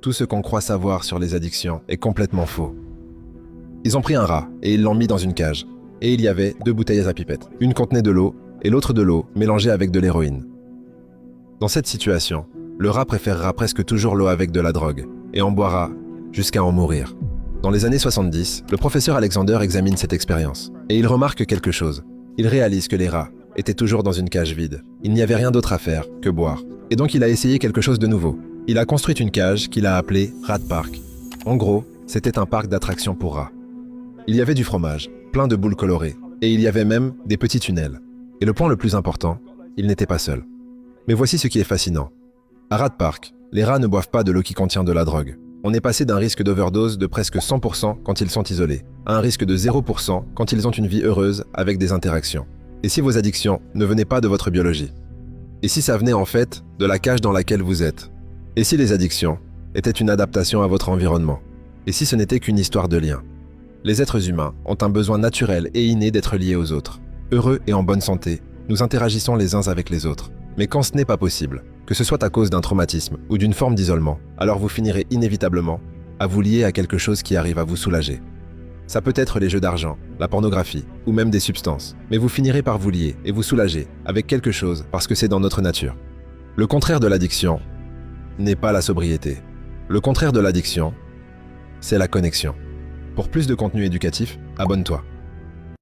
Tout ce qu'on croit savoir sur les addictions est complètement faux. Ils ont pris un rat et ils l'ont mis dans une cage. Et il y avait 2 bouteilles à pipette. Une contenait de l'eau et l'autre de l'eau mélangée avec de l'héroïne. Dans cette situation, le rat préférera presque toujours l'eau avec de la drogue et en boira jusqu'à en mourir. Dans les années 70, le professeur Alexander examine cette expérience et il remarque quelque chose. Il réalise que les rats étaient toujours dans une cage vide. Il n'y avait rien d'autre à faire que boire. Et donc il a essayé quelque chose de nouveau. Il a construit une cage qu'il a appelée Rat Park. En gros, c'était un parc d'attractions pour rats. Il y avait du fromage, plein de boules colorées, et il y avait même des petits tunnels. Et le point le plus important, il n'était pas seul. Mais voici ce qui est fascinant. À Rat Park, les rats ne boivent pas de l'eau qui contient de la drogue. On est passé d'un risque d'overdose de presque 100% quand ils sont isolés, à un risque de 0% quand ils ont une vie heureuse avec des interactions. Et si vos addictions ne venaient pas de votre biologie? Et si ça venait en fait de la cage dans laquelle vous êtes? Et si les addictions étaient une adaptation à votre environnement? Et si ce n'était qu'une histoire de lien? Les êtres humains ont un besoin naturel et inné d'être liés aux autres. Heureux et en bonne santé, nous interagissons les uns avec les autres. Mais quand ce n'est pas possible, que ce soit à cause d'un traumatisme ou d'une forme d'isolement, alors vous finirez inévitablement à vous lier à quelque chose qui arrive à vous soulager. Ça peut être les jeux d'argent, la pornographie ou même des substances, mais vous finirez par vous lier et vous soulager avec quelque chose parce que c'est dans notre nature. Le contraire de l'addiction n'est pas la sobriété. Le contraire de l'addiction, c'est la connexion. Pour plus de contenu éducatif, abonne-toi.